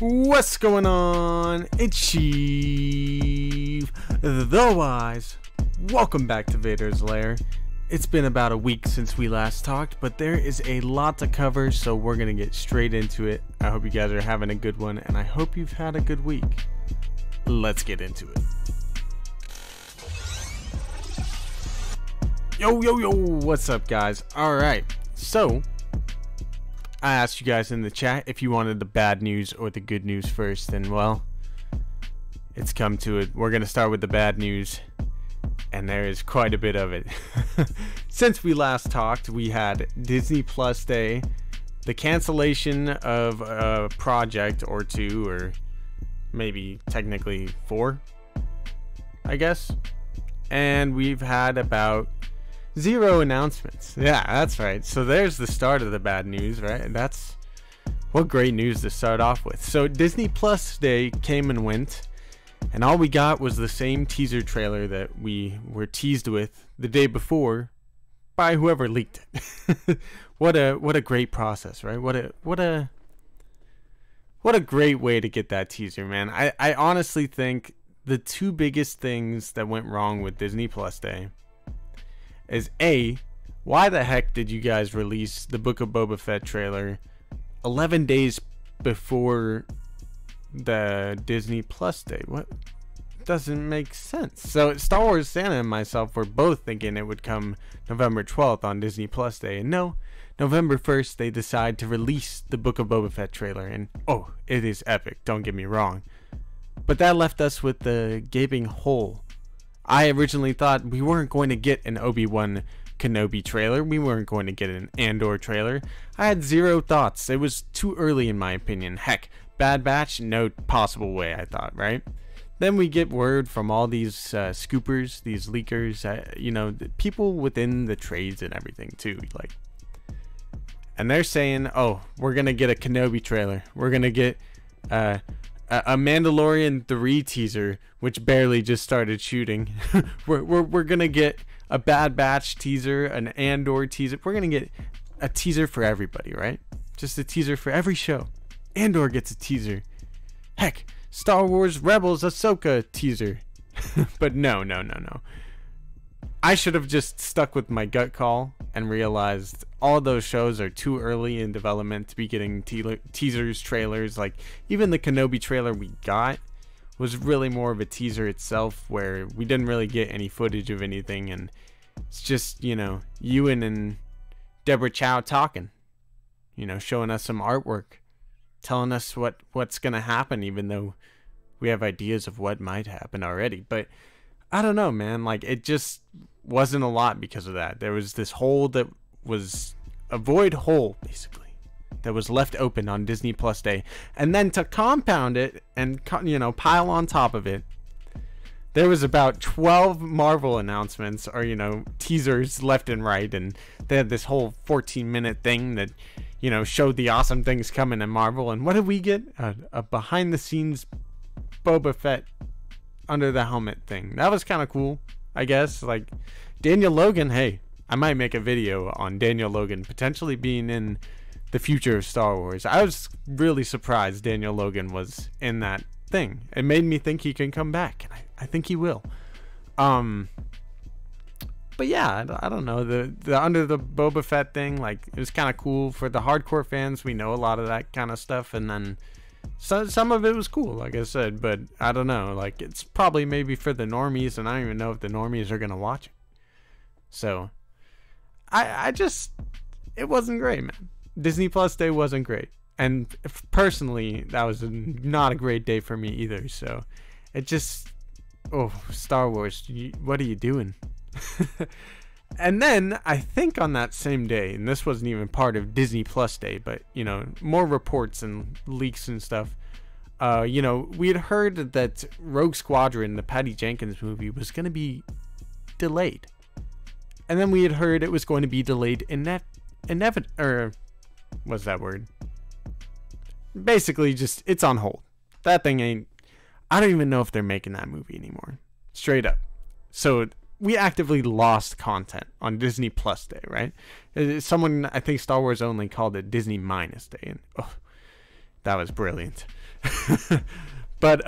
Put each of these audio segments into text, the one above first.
What's going on? It's Chief the Wise. Welcome back to Vader's Lair. It's been about a week since we last talked, but there is a lot to cover, so we're gonna get straight into it. I hope you guys are having a good one, and I hope you've had a good week. Let's get into it. Yo, what's up, guys? Alright, so I asked you guys in the chat if you wanted the bad news or the good news first, and well, it's come to it. We're gonna start with the bad news, and there is quite a bit of it. Since we last talked, we had Disney Plus Day, the cancellation of a project or two, or maybe technically 4, I guess, and we've had about 0 announcements. Yeah, that's right. So there's the start of the bad news, right? That's what great news to start off with. So Disney Plus Day came and went, and all we got was the same teaser trailer that we were teased with the day before by whoever leaked it. What a great process, right? What a great way to get that teaser, man. I honestly think the 2 biggest things that went wrong with Disney Plus Day is A, why the heck did you guys release the Book of Boba Fett trailer 11 days before the Disney Plus Day? What doesn't make sense. So Star Wars Santa and myself were both thinking it would come November 12th on Disney Plus Day, and no, November 1st they decide to release the Book of Boba Fett trailer, and oh, it is epic, don't get me wrong, but that left us with the gaping hole. I originally thought we weren't going to get an Obi-Wan Kenobi trailer. We weren't going to get an Andor trailer. I had 0 thoughts. It was too early in my opinion. Heck, Bad Batch, no possible way, I thought, right? Then we get word from all these scoopers, these leakers, you know, the people within the trades and everything too, like, and they're saying, oh, we're going to get a Kenobi trailer. We're going to get a Mandalorian 3 teaser, which barely just started shooting. we're gonna get a Bad Batch teaser, an Andor teaser. We're gonna get a teaser for everybody, right? Just a teaser for every show. Andor gets a teaser. Heck, Star Wars Rebels Ahsoka teaser. But no. I should have just stuck with my gut call and realized all those shows are too early in development to be getting teasers, trailers. Like, even the Kenobi trailer we got was really more of a teaser itself, where we didn't really get any footage of anything, and it's just, you know, Ewan and Deborah Chow talking, you know, showing us some artwork, telling us what's gonna happen, even though we have ideas of what might happen already. But I don't know, man, like, it just wasn't a lot because of that. There was this hole that was a void hole, basically, that was left open on Disney Plus Day. And then to compound it and, you know, pile on top of it, there was about 12 Marvel announcements, or, you know, teasers left and right, and they had this whole 14-minute thing that, you know, showed the awesome things coming in Marvel. And what did we get? A behind-the-scenes Boba Fett under the helmet thing. That was kind of cool, I guess. Like, Daniel Logan, hey, I might make a video on Daniel Logan potentially being in the future of Star Wars. I was really surprised Daniel Logan was in that thing. It made me think he can come back, and I think he will. But yeah, I don't know, the under the Boba Fett thing, like, it was kind of cool for the hardcore fans. We know a lot of that kind of stuff, and then some of it was cool, like I said, but I don't know, like, it's probably maybe for the normies, and I don't even know if the normies are gonna watch it. So I just, it wasn't great, man. Disney Plus Day wasn't great, and personally, that was not a great day for me either. So it just, oh, Star Wars, what are you doing? And then I think on that same day, and this wasn't even part of Disney Plus Day, but, you know, more reports and leaks and stuff, you know, we had heard that Rogue Squadron, the Patty Jenkins movie, was going to be delayed. And then we had heard it was going to be delayed what's that word? Basically, just, it's on hold. That thing ain't, I don't even know if they're making that movie anymore. Straight up. So we actively lost content on Disney Plus Day, right? Someone, I think Star Wars Only, called it Disney Minus Day, and That was brilliant. But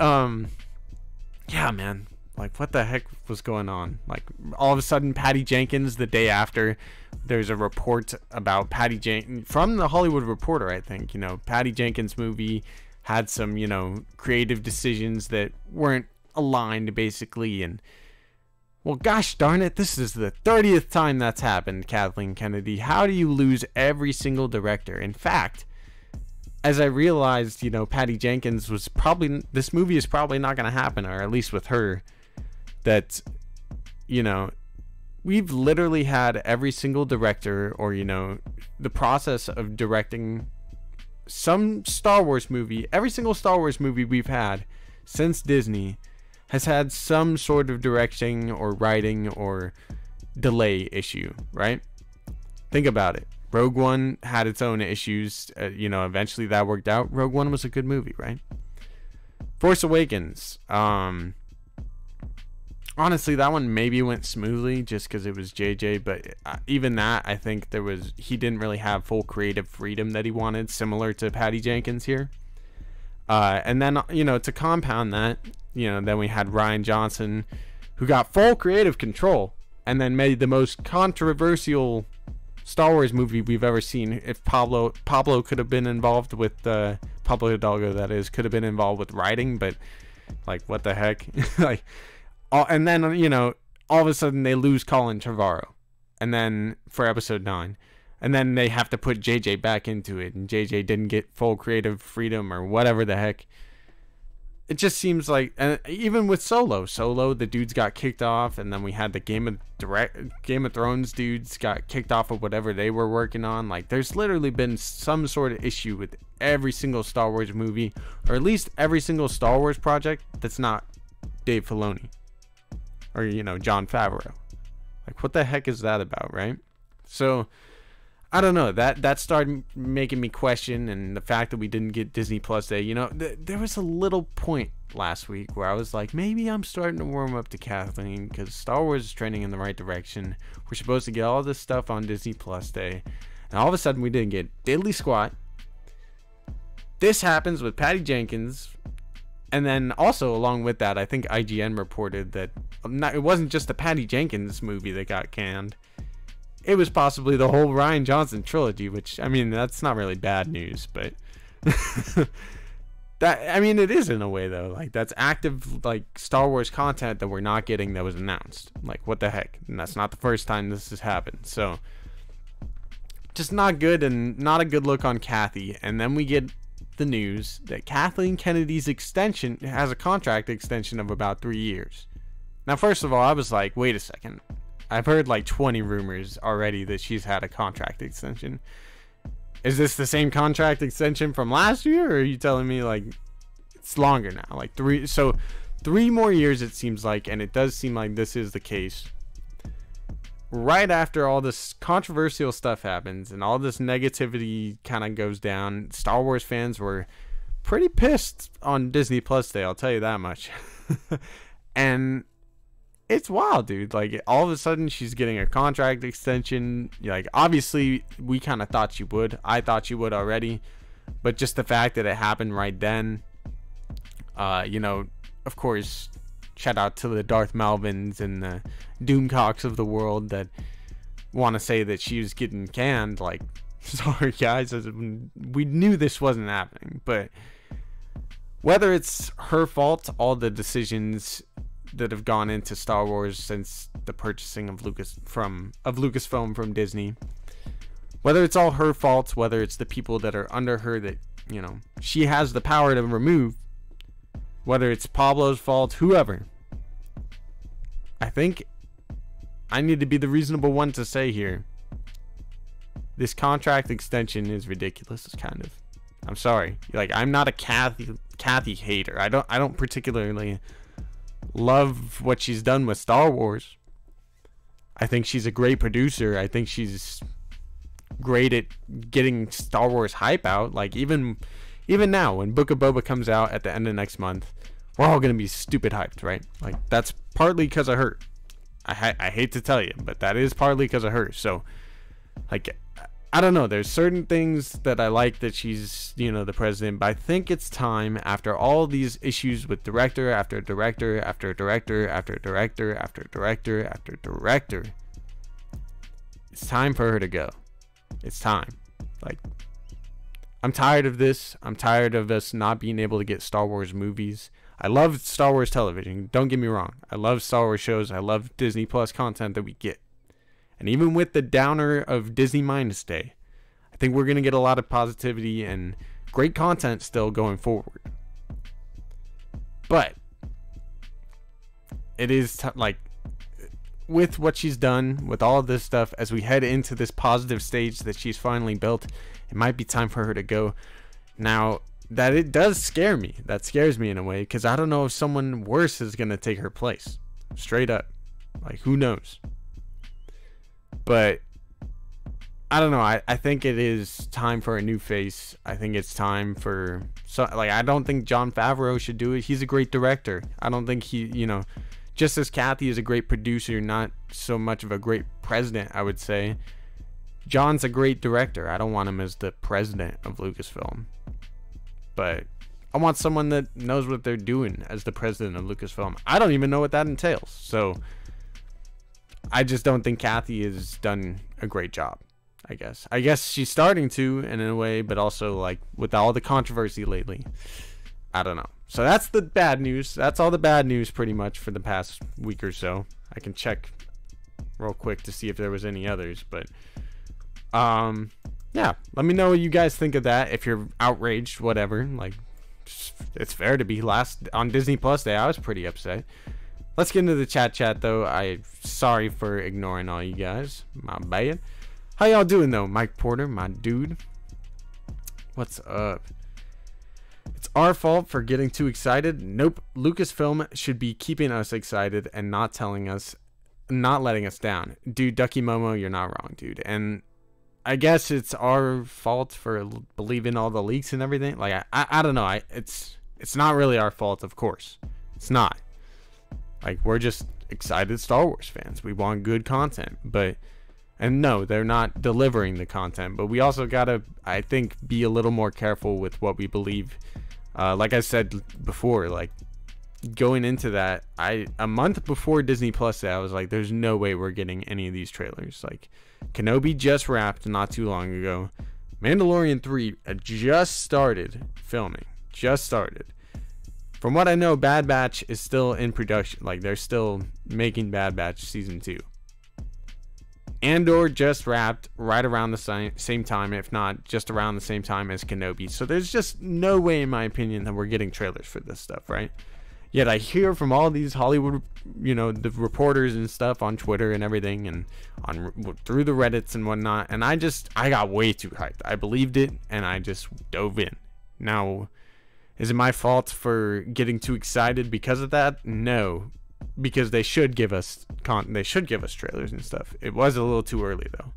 yeah, man, like what the heck was going on? Like all of a sudden Patty Jenkins, the day after, there's a report about Patty Jenkins from the Hollywood Reporter, I think, you know, Patty Jenkins movie had some, you know, creative decisions that weren't aligned basically. And well, gosh darn it, this is the 30th time that's happened, Kathleen Kennedy. How do you lose every single director? In fact, as I realized, you know, Patty Jenkins was probably, this movie is probably not going to happen, or at least with her, that, you know, we've literally had every single director, or, you know, the process of directing some Star Wars movie, every single Star Wars movie we've had since Disney has had some sort of directing or writing or delay issue, right? Think about it. Rogue One had its own issues, you know, eventually that worked out. Rogue One was a good movie, right? Force Awakens, honestly, that one maybe went smoothly just because it was JJ, but even that, I think he didn't really have full creative freedom that he wanted, similar to Patty Jenkins here. And then, you know, to compound that, you know, then we had Rian Johnson, who got full creative control and then made the most controversial Star Wars movie we've ever seen. If Pablo could have been involved with Pablo Hidalgo, that is, could have been involved with writing, but like what the heck. Like, and then, you know, all of a sudden they lose Colin Trevorrow, and then for episode 9, and then they have to put JJ back into it, and JJ didn't get full creative freedom or whatever the heck. It just seems like, and even with Solo, the dudes got kicked off, and then we had the Game of Thrones dudes got kicked off of whatever they were working on. Like, there's literally been some sort of issue with every single Star Wars movie, or at least every single Star Wars project that's not Dave Filoni or, you know, Jon Favreau. Like, what the heck is that about, right? So I don't know, that started making me question, and the fact that we didn't get Disney Plus Day, you know, there was a little point last week where I was like, maybe I'm starting to warm up to Kathleen, because Star Wars is trending in the right direction. We're supposed to get all this stuff on Disney Plus Day, and all of a sudden we didn't get diddly squat. This happens with Patty Jenkins, and then also along with that, I think IGN reported that it wasn't just the Patty Jenkins movie that got canned. It was possibly the whole Rian Johnson trilogy, which, I mean, that's not really bad news, but that, I mean, it is in a way, though. Like, that's active, like, Star Wars content that we're not getting that was announced. Like, what the heck? And that's not the first time this has happened. So, just not good, and not a good look on Kathy. And then we get the news that Kathleen Kennedy's extension has a contract extension of about 3 years. Now, first of all, I was like, wait a second. I've heard like 20 rumors already that she's had a contract extension. Is this the same contract extension from last year, or are you telling me like it's longer now? Like 3 more years it seems like, and it does seem like this is the case. Right after all this controversial stuff happens and all this negativity kind of goes down, Star Wars fans were pretty pissed on Disney Plus Day, I'll tell you that much. And it's wild, dude. Like, all of a sudden she's getting a contract extension. Like, obviously we kind of thought she would. I thought she would already, but just the fact that it happened right then, you know, of course, shout out to the Darth Malvins and the Doomcocks of the world that want to say that she was getting canned. Like, sorry guys, we knew this wasn't happening. But whether it's her fault, all the decisions that have gone into Star Wars since the purchasing of Lucasfilm from Disney, whether it's all her fault, whether it's the people that are under her that, you know, she has the power to remove, whether it's Pablo's fault, whoever, I think I need to be the reasonable one to say here, this contract extension is ridiculous. It's kind of, I'm sorry, like, I'm not a Kathy hater. I don't particularly love what she's done with Star Wars. I think she's a great producer. I think she's great at getting Star Wars hype out. Like, even now, when Book of Boba comes out at the end of next month, we're all gonna be stupid hyped, right? Like, that's partly because of her. I hate to tell you, but that is partly because of her. So, like, I don't know. There's certain things that I like that she's, you know, the president, but I think it's time, after all these issues with director after director after director after director after director after director, it's time for her to go. It's time. Like, I'm tired of this. I'm tired of us not being able to get Star Wars movies. I love Star Wars television. Don't get me wrong. I love Star Wars shows. I love Disney Plus content that we get. And even with the downer of Disney Minus Day, I think we're going to get a lot of positivity and great content still going forward. But it is like, with what she's done, with all of this stuff, as we head into this positive stage that she's finally built, it might be time for her to go. Now, that it does scare me. That scares me in a way, because I don't know if someone worse is going to take her place. Straight up. Like, who knows? But I don't know. I think it is time for a new face. I think it's time for I don't think Jon Favreau should do it. He's a great director. I don't think he, you know, just as Kathy is a great producer, not so much of a great president, I would say. John's a great director. I don't want him as the president of Lucasfilm. But I want someone that knows what they're doing as the president of Lucasfilm. I don't even know what that entails. So I just don't think Kathy has done a great job, I guess. I guess she's starting to, in a way, but also, like, with all the controversy lately, I don't know. So that's the bad news. That's all the bad news pretty much for the past week or so. I can check real quick to see if there was any others, but yeah, let me know what you guys think of that. If you're outraged, whatever, like, it's fair to be. Last on Disney Plus Day, I was pretty upset. Let's get into the chat though. I'm sorry for ignoring all you guys. My bad. How y'all doing though? Mike Porter, my dude. What's up? It's our fault for getting too excited. Nope. Lucasfilm should be keeping us excited and not telling us, not letting us down. Dude, Ducky Momo, you're not wrong, dude. And I guess it's our fault for believing all the leaks and everything. Like, I don't know. It's not really our fault, of course. It's not. Like, we're just excited Star Wars fans. We want good content. And no, they're not delivering the content. But we also gotta, I think, be a little more careful with what we believe. Like I said before, like, going into that, a month before Disney Plus Day, I was like, there's no way we're getting any of these trailers. Like, Kenobi just wrapped not too long ago. Mandalorian 3 just started filming. Just started. From what I know, Bad Batch is still in production. Like, they're still making Bad Batch Season 2. Andor just wrapped right around the same time, if not just around the same time as Kenobi. So there's just no way, in my opinion, that we're getting trailers for this stuff, right? Yet I hear from all these Hollywood, you know, the reporters and stuff on Twitter and everything, and through the Reddits and whatnot, and I got way too hyped. I believed it, and I just dove in. Now, is it my fault for getting too excited because of that? No, because they should give us trailers and stuff. It was a little too early though.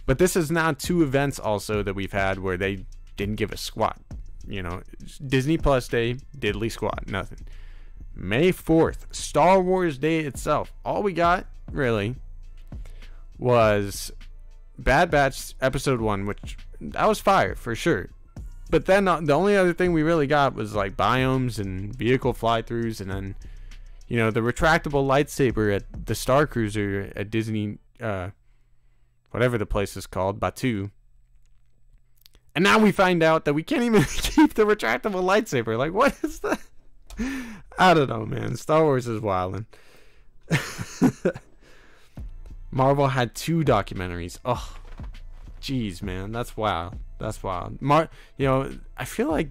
But this is now 2 events also that we've had where they didn't give us squat. You know, Disney Plus Day, diddly squat, nothing. May 4th, Star Wars Day itself. All we got, really, was Bad Batch Episode 1, which, that was fire, for sure. But then the only other thing we really got was, like, biomes and vehicle fly-throughs, and then, you know, the retractable lightsaber at the Star Cruiser at Disney, whatever the place is called, Batuu. And now we find out that we can't even keep the retractable lightsaber. Like, what is that? I don't know, man. Star Wars is wildin'. Marvel had 2 documentaries. Oh, jeez, man. That's wild. That's wild. You know, I feel like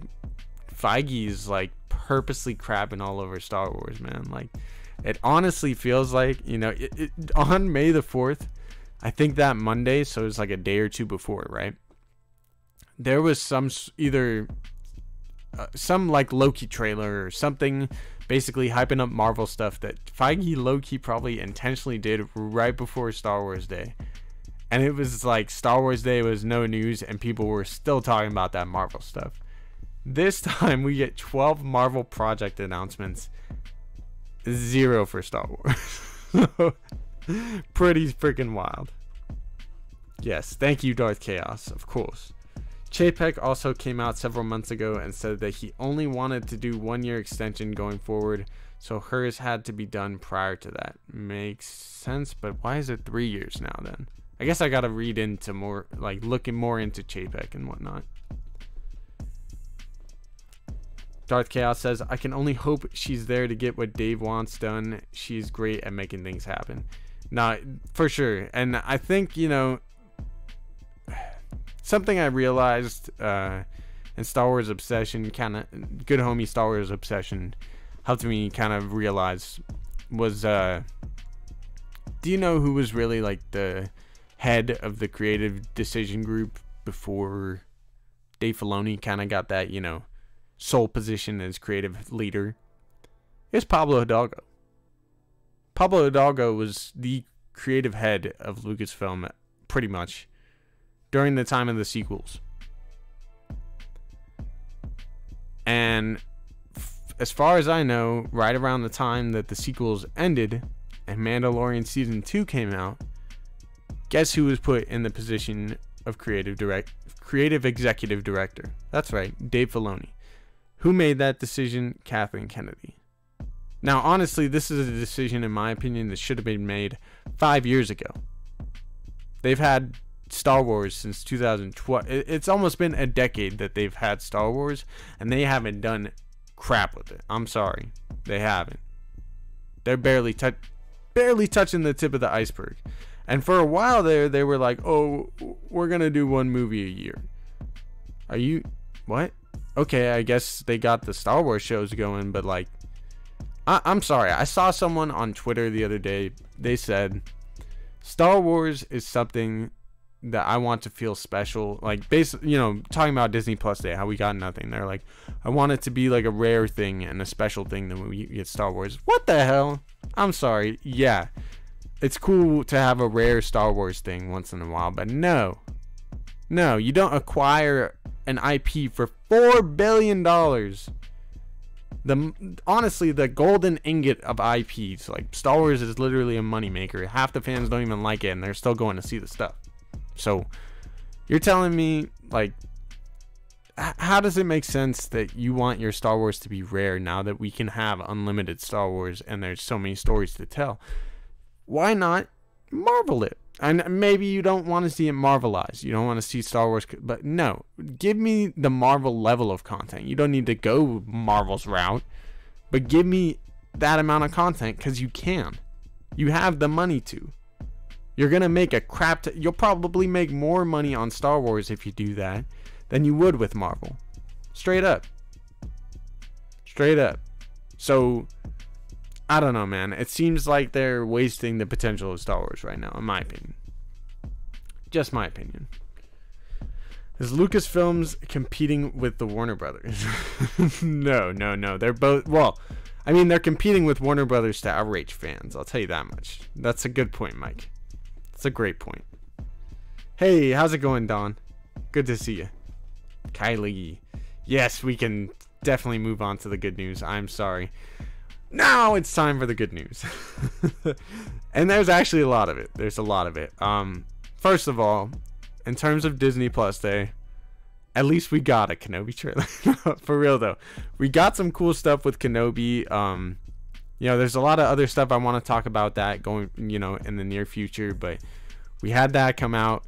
Feige is, like, purposely crapping all over Star Wars, man. Like, it honestly feels like, you know, on May the 4th, I think that Monday, so it was like a day or 2 before, right? There was some like Loki trailer or something basically hyping up Marvel stuff that Feige low-key probably intentionally did right before Star Wars Day. And it was like Star Wars Day was no news and people were still talking about that Marvel stuff. This time we get 12 Marvel project announcements, 0 for Star Wars. Pretty freaking wild. Yes, thank you, Darth Chaos, of course. Chapek also came out several months ago and said that he only wanted to do 1-year extension going forward, so hers had to be done prior to that. Makes sense, but why is it 3 years now then? I guess I gotta read into more, like looking more into Chapek and whatnot. Darth Chaos says, I can only hope she's there to get what Dave wants done. She's great at making things happen. Nah, for sure. And I think, you know, something I realized in Star Wars Obsession, kind of good homie Star Wars Obsession, helped me kind of realize was, do you know who was really like the head of the creative decision group before Dave Filoni kind of got that, you know, sole position as creative leader? It's Pablo Hidalgo. Pablo Hidalgo was the creative head of Lucasfilm pretty much during the time of the sequels. And as far as I know, right around the time that the sequels ended and Mandalorian Season 2 came out, guess who was put in the position of creative executive director? That's right, Dave Filoni. Who made that decision? Kathleen Kennedy. Now, honestly, this is a decision, in my opinion, that should have been made 5 years ago. They've had Star Wars since 2012. It's almost been a decade that they've had Star Wars, and they haven't done crap with it. I'm sorry. They haven't. They're barely touching the tip of the iceberg. And for a while there, they were like, oh, we're going to do one movie a year. Are you... What? Okay, I guess they got the Star Wars shows going, but like... I'm sorry. I saw someone on Twitter the other day. They said, Star Wars is something that I want to feel special. Like, basically, you know, talking about Disney Plus Day, how we got nothing. They're like, I want it to be like a rare thing and a special thing that we get Star Wars. What the hell? I'm sorry. Yeah, it's cool to have a rare Star Wars thing once in a while, but no, you don't acquire an IP for $4 billion. Honestly, the golden ingot of IPs, like Star Wars is literally a moneymaker. Half the fans don't even like it, and they're still going to see the stuff. So, you're telling me, like, how does it make sense that you want your Star Wars to be rare now that we can have unlimited Star Wars and there's so many stories to tell? Why not Marvel it? And maybe you don't want to see it Marvelized. You don't want to see Star Wars, but no, give me the Marvel level of content. You don't need to go Marvel's route, but give me that amount of content because you can. You have the money to. You're going to make a crap... You'll probably make more money on Star Wars if you do that than you would with Marvel. Straight up. Straight up. So... I don't know, man. It seems like they're wasting the potential of Star Wars right now, in my opinion. Just my opinion. Is Lucasfilms competing with the Warner Brothers? No. They're both... Well, I mean, they're competing with Warner Brothers to outrage fans. I'll tell you that much. That's a good point, Mike. That's a great point. Hey, how's it going, Don? Good to see you. Kylie. Yes, we can definitely move on to the good news. I'm sorry. Now it's time for the good news. And there's actually a lot of it. There's a lot of it. First of all, in terms of Disney Plus Day, at least we got a Kenobi trailer. For real though. We got some cool stuff with Kenobi. You know, there's a lot of other stuff I want to talk about that going, you know, in the near future, but we had that come out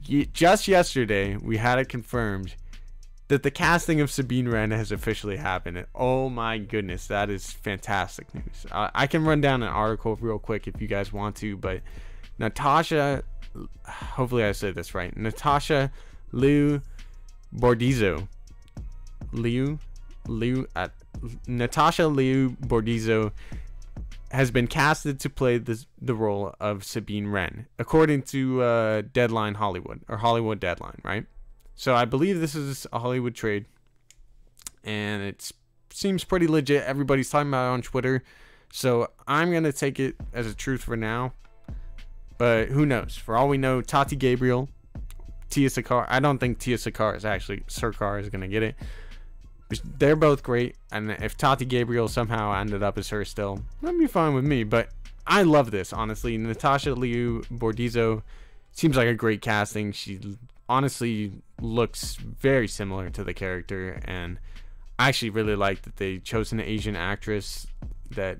just yesterday. We had it confirmed that the casting of Sabine Wren has officially happened. Oh my goodness, that is fantastic news. I can run down an article real quick if you guys want to, but Natasha, hopefully I said this right, Natasha Liu Bordizzo, Natasha Liu Bordizzo has been casted to play the role of Sabine Wren, according to Deadline Hollywood, or Hollywood Deadline, right? So I believe this is a Hollywood trade, and it seems pretty legit. Everybody's talking about it on Twitter, so I'm going to take it as a truth for now, but who knows? For all we know, Tati Gabriel, Tia Sakar, I don't think Tia Sakar is actually, Sarkar is going to get it. They're both great, and if Tati Gabriel somehow ended up as her still, that'd be fine with me, but I love this, honestly. Natasha Liu Bordizzo seems like a great casting. She honestly looks very similar to the character, and I actually really like that they chose an Asian actress that,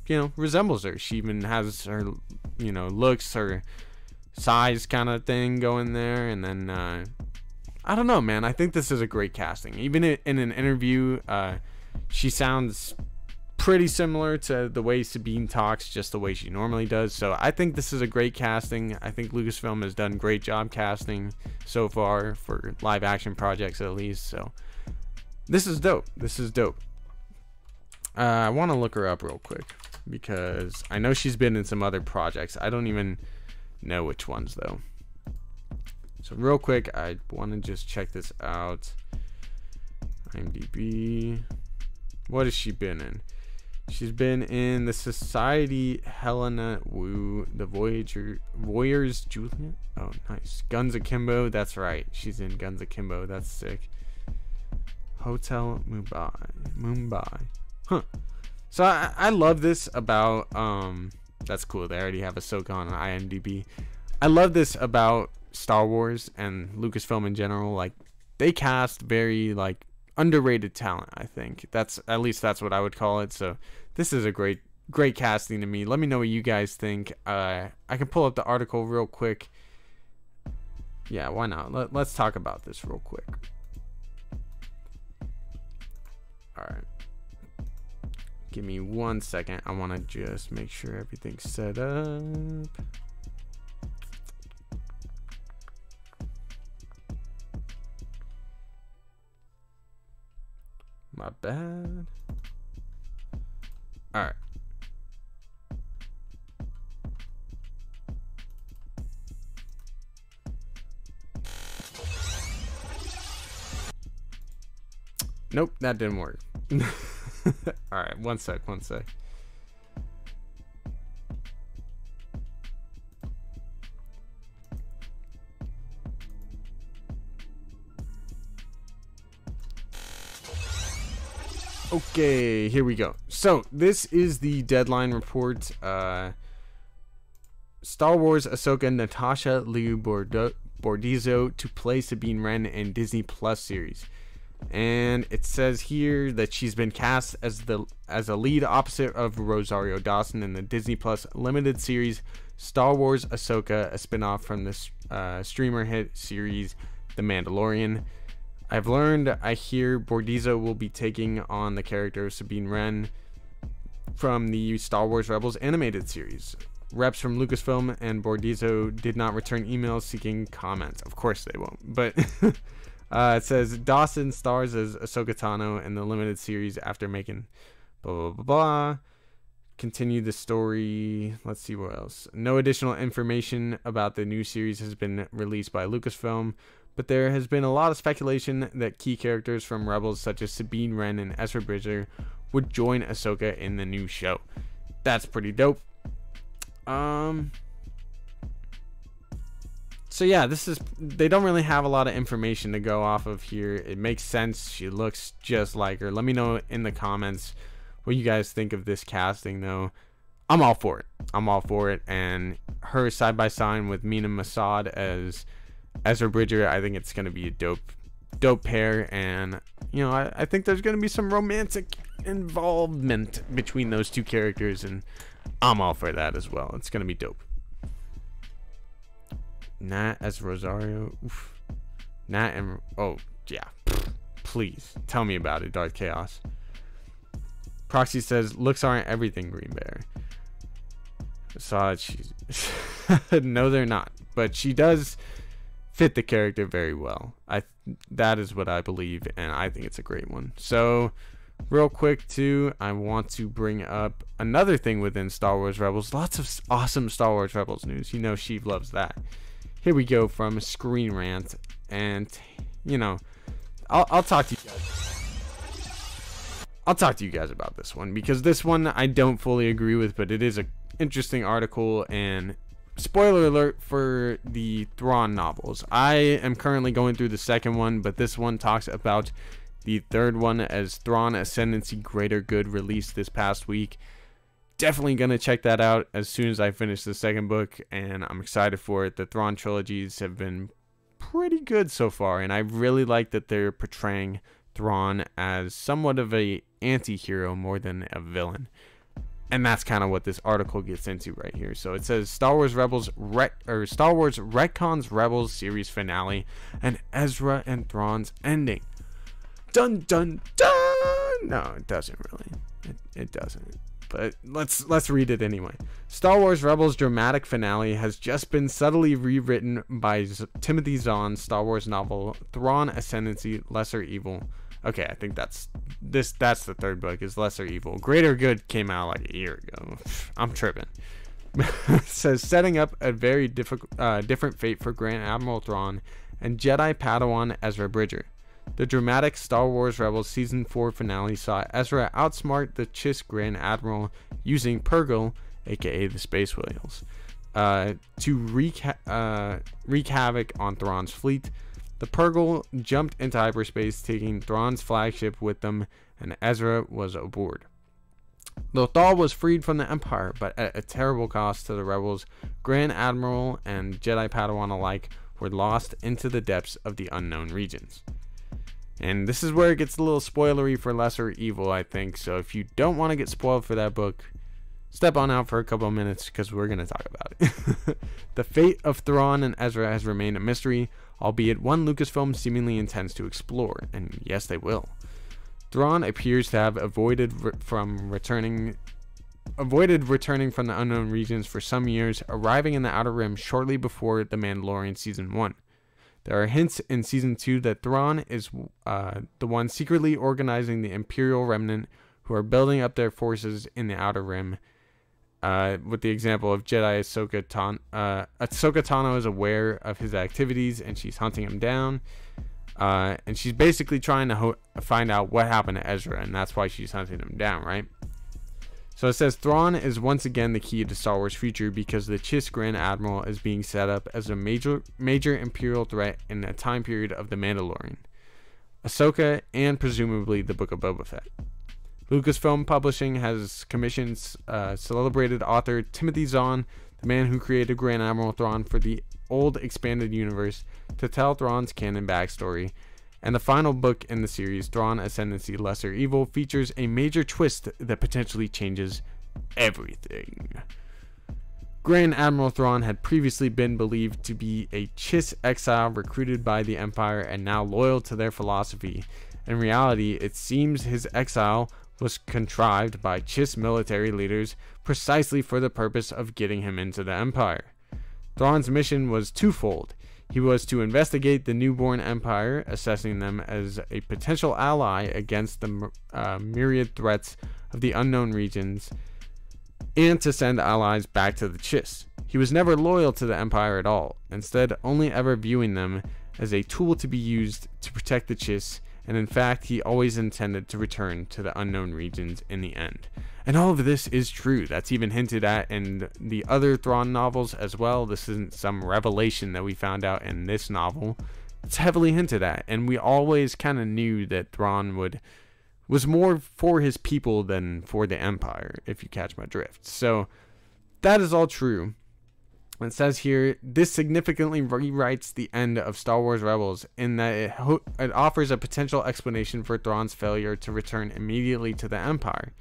you know, resembles her. She even has her, you know, looks, her size kind of thing going there. And then I don't know, man, I think this is a great casting. Even in an interview, she sounds pretty similar to the way Sabine talks, just the way she normally does. So I think this is a great casting. I think Lucasfilm has done a great job casting so far for live action projects, at least. So this is dope. This is dope. I want to look her up real quick because I know she's been in some other projects. I don't even know which ones though. So real quick, I want to just check this out. IMDb. What has she been in? She's been in The Society, Helena Wu, The Voyeurs, Juliet. Oh, nice. Guns Akimbo. That's right. She's in Guns Akimbo. That's sick. Hotel Mumbai. Huh. So I love this about that's cool. They already have Ahsoka on IMDb. I love this about Star Wars and Lucasfilm in general. Like, they cast very like underrated talent. I think that's, at least that's what I would call it. So this is a great casting to me. Let me know what you guys think. I can pull up the article real quick. Yeah, why not? Let's talk about this real quick. All right, give me 1 second. I want to just make sure everything's set up. My bad. All right. Nope, that didn't work. All right, one sec. Okay, here we go. So this is the deadline report. Star Wars Ahsoka Natasha Liu Bordizzo to play Sabine Wren in Disney Plus series. And it says here that she's been cast as a lead opposite of Rosario Dawson in the Disney Plus limited series Star Wars Ahsoka, a spinoff from the streamer hit series The Mandalorian. I've learned, I hear Bordizzo will be taking on the character of Sabine Wren from the Star Wars Rebels animated series. Reps from Lucasfilm and Bordizzo did not return emails seeking comments. Of course they won't, but it says Dawson stars as Ahsoka Tano in the limited series after making blah blah blah blah. Continue the story. Let's see what else. No additional information about the new series has been released by Lucasfilm, but there has been a lot of speculation that key characters from Rebels such as Sabine Wren and Ezra Bridger would join Ahsoka in the new show. That's pretty dope. So yeah, they don't really have a lot of information to go off of here. It makes sense. She looks just like her. Let me know in the comments what you guys think of this casting though. I'm all for it. And her side by side with Mina Masad as Ezra Bridger, I think it's going to be a dope pair. And you know, I think there's going to be some romantic involvement between those two characters, and I'm all for that as well. It's going to be dope. Nat as Rosario. Oof. Nat and oh yeah, please tell me about it. Darth Chaos. Proxy says looks aren't everything, Green Bear. Saw it. She's no, they're not, but she does fit the character very well. That is what I believe, and I think it's a great one. So real quick too, I want to bring up another thing within Star Wars Rebels. Lots of awesome Star Wars Rebels news. You know Sheev loves that. Here we go from Screen Rant, and you know, I'll talk to you guys. I'll talk to you guys about this one because this one I don't fully agree with, but it is an interesting article. And spoiler alert for the Thrawn novels. I am currently going through the second one, but this one talks about the third one as Thrawn Ascendancy Greater Good, released this past week. definitely going to check that out as soon as I finish the second book, and I'm excited for it. The Thrawn trilogies have been pretty good so far, and I really like that they're portraying Thrawn as somewhat of a anti-hero more than a villain. And that's kind of what this article gets into right here. So it says Star Wars Retcons Rebels series finale and Ezra and Thrawn's ending. Dun dun dun. No, it doesn't really. It doesn't. But let's read it anyway. Star Wars Rebels dramatic finale has just been subtly rewritten by Timothy Zahn's Star Wars novel Thrawn Ascendancy Lesser Evil. Okay, I think that's the third book, is Lesser Evil. Greater Good came out like a year ago. I'm tripping. It says setting up a very different fate for Grand Admiral Thrawn and Jedi Padawan Ezra Bridger. The dramatic Star Wars Rebels Season 4 finale saw Ezra outsmart the Chiss Grand Admiral using Purrgil, aka the Space Whales, to wreak havoc on Thrawn's fleet. The Purrgil jumped into hyperspace, taking Thrawn's flagship with them, and Ezra was aboard. Lothal was freed from the Empire, but at a terrible cost to the Rebels. Grand Admiral and Jedi Padawan alike were lost into the depths of the unknown regions. And this is where it gets a little spoilery for Lesser Evil, I think. So if you don't want to get spoiled for that book, step on out for a couple of minutes, because we're going to talk about it. The fate of Thrawn and Ezra has remained a mystery, albeit one Lucasfilm seemingly intends to explore, and yes, they will. Thrawn appears to have avoided returning from the unknown regions for some years, arriving in the Outer Rim shortly before The Mandalorian Season 1. There are hints in Season 2 that Thrawn is the one secretly organizing the Imperial Remnant, who are building up their forces in the Outer Rim, with the example of Jedi Ahsoka Tano. Ahsoka Tano is aware of his activities, and she's hunting him down. And she's basically trying to find out what happened to Ezra, and that's why she's hunting him down, right? So it says Thrawn is once again the key to Star Wars' future because the Chiss Grand Admiral is being set up as a major Imperial threat in a time period of The Mandalorian, Ahsoka, and presumably the Book of Boba Fett. Lucasfilm Publishing has commissioned celebrated author Timothy Zahn, the man who created Grand Admiral Thrawn for the old expanded universe, to tell Thrawn's canon backstory. And the final book in the series, Thrawn Ascendancy Lesser Evil, features a major twist that potentially changes everything. Grand Admiral Thrawn had previously been believed to be a Chiss exile recruited by the Empire and now loyal to their philosophy. In reality, it seems his exile was contrived by Chiss military leaders precisely for the purpose of getting him into the Empire. Thrawn's mission was twofold. He was to investigate the newborn Empire, assessing them as a potential ally against the myriad threats of the unknown regions, and to send allies back to the Chiss. He was never loyal to the Empire at all, instead only ever viewing them as a tool to be used to protect the Chiss, and in fact he always intended to return to the unknown regions in the end. And all of this is true. That's even hinted at in the other Thrawn novels as well. This isn't some revelation that we found out in this novel. It's heavily hinted at, and we always kind of knew that Thrawn was more for his people than for the Empire, if you catch my drift. So that is all true. It says here, this significantly rewrites the end of Star Wars Rebels in that it offers a potential explanation for Thrawn's failure to return immediately to the Empire.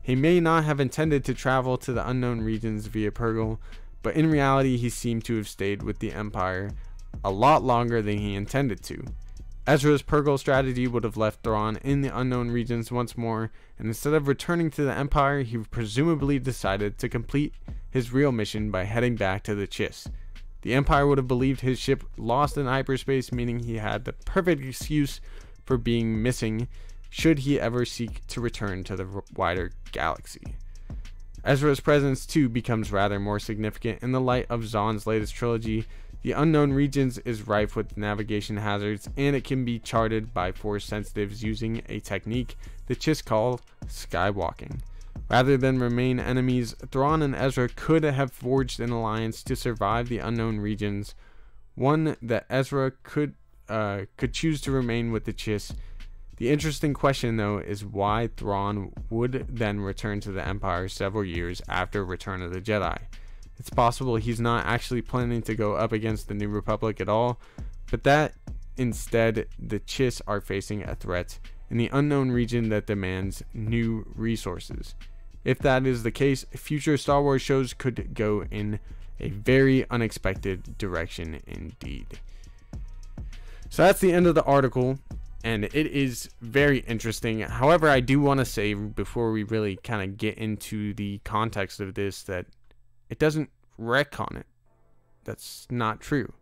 He may not have intended to travel to the unknown regions via Purrgil, but in reality he seemed to have stayed with the Empire a lot longer than he intended to. Ezra's Purrgil strategy would have left Thrawn in the unknown regions once more, and instead of returning to the Empire, he presumably decided to complete his real mission by heading back to the Chiss. The Empire would have believed his ship lost in hyperspace, meaning he had the perfect excuse for being missing should he ever seek to return to the wider galaxy. Ezra's presence too becomes rather more significant in the light of Zahn's latest trilogy. The unknown regions is rife with navigation hazards, and it can be charted by force sensitives using a technique the Chiss call skywalking. Rather than remain enemies, Thrawn and Ezra could have forged an alliance to survive the unknown regions, one that Ezra could choose to remain with the Chiss The interesting question, though, is why Thrawn would then return to the Empire several years after Return of the Jedi. It's possible he's not actually planning to go up against the New Republic at all, but that instead the Chiss are facing a threat in the unknown region that demands new resources. If that is the case, future Star Wars shows could go in a very unexpected direction indeed. So that's the end of the article, and it is very interesting. However, I do want to say before we really kind of get into the context of this that it doesn't retcon it. That's not true.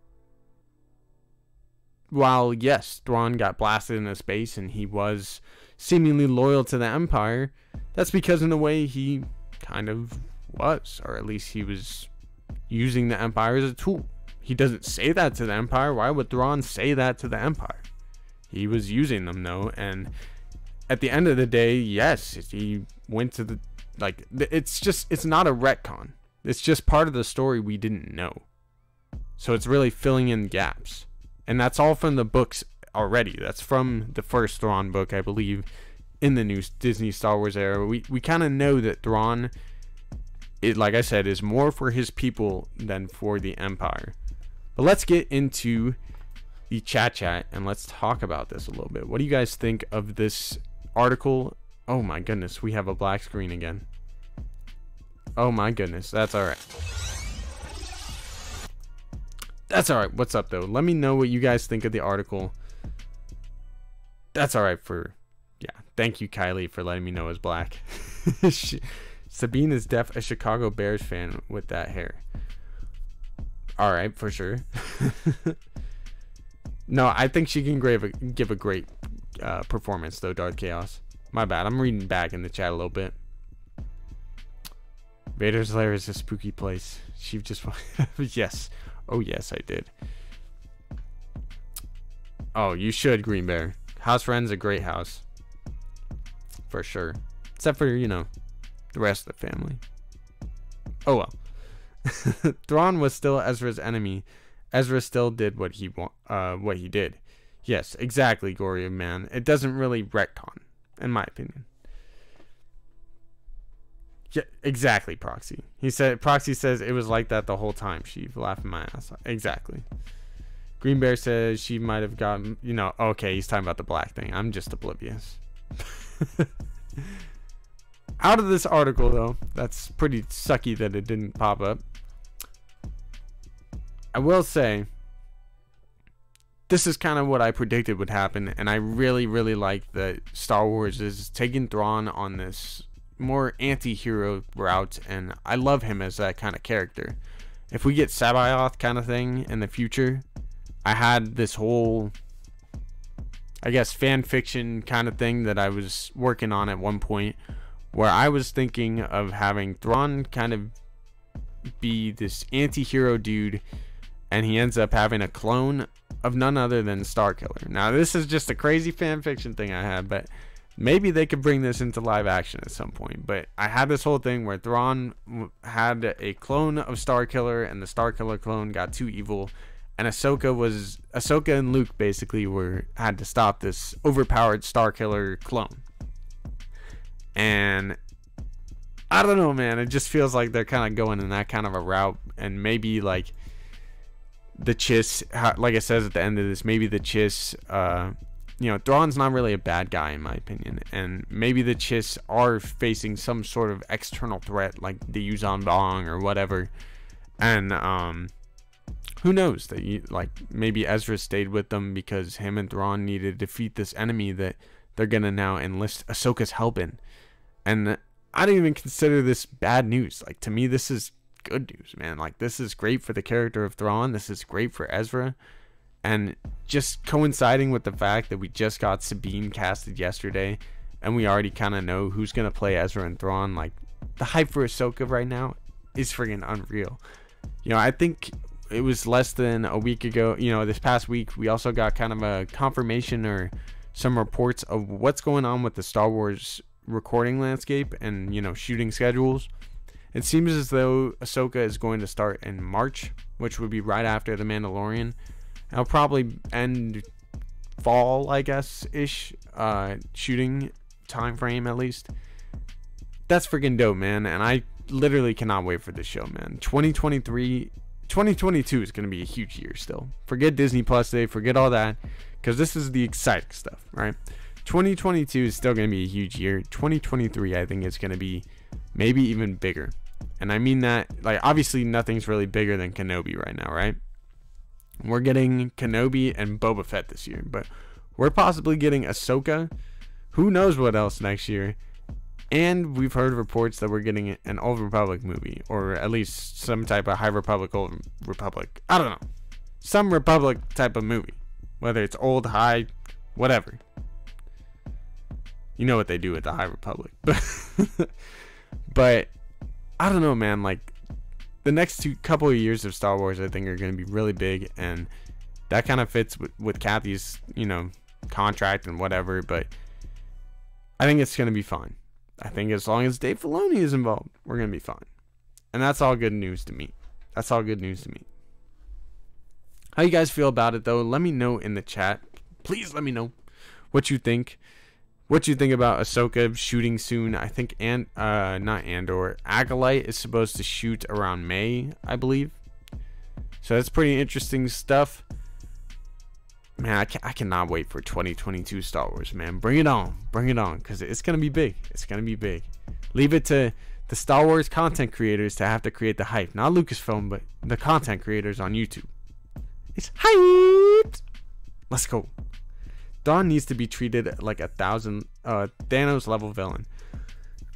While, yes, Thrawn got blasted into space and he was seemingly loyal to the Empire, that's because in a way he kind of was, or at least he was using the Empire as a tool. He doesn't say that to the Empire. Why would Thrawn say that to the Empire? He was using them, though, and at the end of the day, yes, he went to the, like, it's not a retcon. It's just part of the story we didn't know. So it's really filling in gaps. And that's all from the books already. That's from the first Thrawn book, I believe, in the new Disney Star Wars era. We kind of know that Thrawn, like I said, is more for his people than for the Empire. But let's get into the chat and let's talk about this a little bit. What do you guys think of this article? Oh my goodness, we have a black screen again. Oh my goodness, that's alright. That's alright. What's up, though? Let me know what you guys think of the article. That's alright for... Yeah, thank you, Kylie, for letting me know it's black. Sabine is def a Chicago Bears fan with that hair. Alright, for sure. No, I think she can give a great performance, though, Darth Chaos. My bad. I'm reading back in the chat a little bit. Vader's lair is a spooky place. She just... Yes. Oh, yes, I did. Oh, you should, Green Bear. House Wren's a great house. For sure. Except for, you know, the rest of the family. Oh, well. Thrawn was still Ezra's enemy. Ezra still did what he did. Yes, exactly, Gory Man. It doesn't really retcon, in my opinion. Yeah, exactly, Proxy. Proxy says it was like that the whole time. She laughing my ass off. Exactly. Green Bear says she might have gotten, you know, okay, he's talking about the black thing. I'm just oblivious. Out of this article, though, that's pretty sucky that it didn't pop up. I will say, this is kind of what I predicted would happen, and I really, really like that Star Wars is taking Thrawn on this more anti-hero route, and I love him as that kind of character. If we get Sabaoth kind of thing in the future, I had this whole, I guess, fan fiction kind of thing that I was working on at one point, where I was thinking of having Thrawn kind of be this anti-hero dude, and he ends up having a clone of none other than Starkiller. Now, this is just a crazy fan fiction thing I had, but maybe they could bring this into live action at some point. But I had this whole thing where Thrawn had a clone of Starkiller, and the Starkiller clone got too evil, and Ahsoka and Luke basically had to stop this overpowered Starkiller clone. And I don't know, man. It just feels like they're kind of going in that kind of a route, and maybe like the Chiss, like it says at the end of this, maybe the Chiss, you know, Thrawn's not really a bad guy in my opinion, and maybe the Chiss are facing some sort of external threat like the Yuuzhan Vong or whatever, and who knows, that like maybe Ezra stayed with them because him and Thrawn needed to defeat this enemy that they're gonna now enlist Ahsoka's help in. And I don't even consider this bad news. Like, to me, this is good news, man. Like, this is great for the character of Thrawn. This is great for Ezra. And just coinciding with the fact that we just got Sabine casted yesterday, and we already kind of know who's going to play Ezra and Thrawn, like, the hype for Ahsoka right now is friggin' unreal. You know, I think it was less than a week ago, you know, this past week, we also got kind of a confirmation or some reports of what's going on with the Star Wars recording landscape and, you know, shooting schedules. It seems as though Ahsoka is going to start in March, which would be right after The Mandalorian. It'll probably end fall, I guess, ish shooting time frame at least. That's freaking dope, man. And I literally cannot wait for this show, man. 2022 is gonna be a huge year still. Forget Disney Plus Day, forget all that, because this is the exciting stuff, right? 2022 is still gonna be a huge year. 2023, I think, is gonna be maybe even bigger. And I mean that, like, obviously nothing's really bigger than Kenobi right now, right? We're getting Kenobi and Boba Fett this year, but we're possibly getting Ahsoka. Who knows what else next year? And we've heard reports that we're getting an Old Republic movie, or at least some type of High Republic, Old Republic. I don't know. Some Republic type of movie. Whether it's old, high, whatever. You know what they do with the High Republic. But I don't know, man. Like, the next couple of years of Star Wars, I think, are going to be really big, and that kind of fits with Kathy's, you know, contract and whatever. But I think it's going to be fine. I think as long as Dave Filoni is involved, we're going to be fine. And that's all good news to me. That's all good news to me. How you guys feel about it, though? Let me know in the chat. Please let me know what you think. What you think about Ahsoka shooting soon. I think, not Andor. Acolyte is supposed to shoot around May, I believe. So that's pretty interesting stuff. Man, I cannot wait for 2022 Star Wars, man. Bring it on. Bring it on. Because it's going to be big. It's going to be big. Leave it to the Star Wars content creators to have to create the hype. Not Lucasfilm, but the content creators on YouTube. It's hyped. Let's go. Dawn needs to be treated like a Thanos level villain.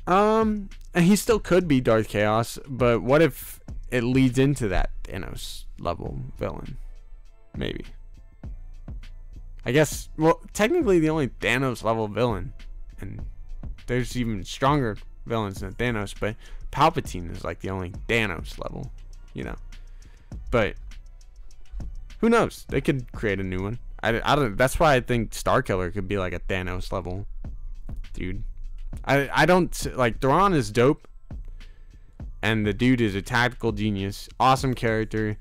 And he still could be Darth Chaos, but what if it leads into that Thanos level villain? Maybe. I guess, well, technically the only Thanos level villain, and there's even stronger villains than Thanos, but Palpatine is like the only Thanos level, you know. But who knows? They could create a new one. I don't. That's why I think Starkiller could be like a Thanos level dude. I don't like. Thrawn is dope, and the dude is a tactical genius, awesome character.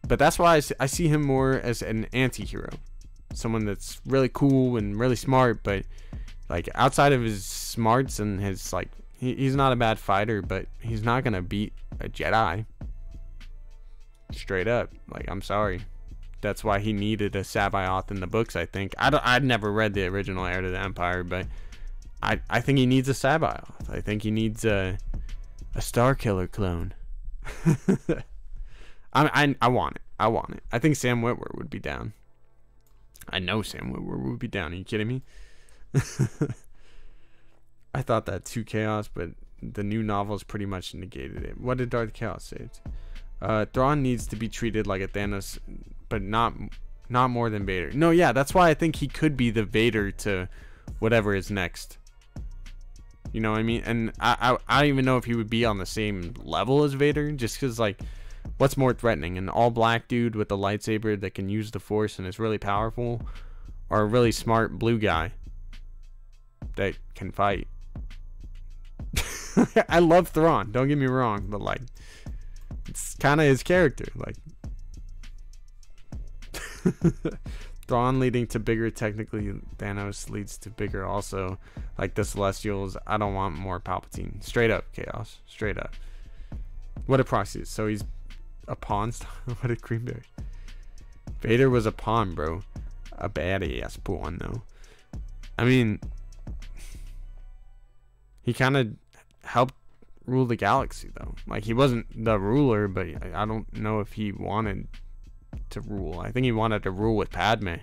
But that's why I see him more as an anti-hero. Someone that's really cool and really smart, but like outside of his smarts and his like, he's not a bad fighter, but he's not gonna beat a Jedi. Straight up, like, I'm sorry. That's why he needed a Sabaoth in the books. I think I'd never read the original Heir to the Empire, but I think he needs a Sabaoth. I think he needs a Starkiller clone. I want it. I want it. I think Sam Witwer would be down. I know Sam Witwer would be down. Are you kidding me? I thought that too, Chaos, but the new novels pretty much negated it. What did Darth Chaos say? Thrawn needs to be treated like a Thanos, but not more than Vader. No, yeah, that's why I think he could be the Vader to whatever is next. You know what I mean? And I don't even know if he would be on the same level as Vader, just because, like, what's more threatening? An all-black dude with a lightsaber that can use the Force and is really powerful, or a really smart blue guy that can fight? I love Thrawn, don't get me wrong, but, like, it's kind of his character. Like, Thrawn leading to bigger, technically Thanos leads to bigger also. Like the Celestials, I don't want more Palpatine. Straight up, Chaos. Straight up. What a proxy. So he's a pawn star? What a Greenberry. Vader was a pawn, bro. A badass pawn, though. I mean, he kind of helped rule the galaxy, though. Like, he wasn't the ruler, but I don't know if he wanted to rule. I think he wanted to rule with Padme.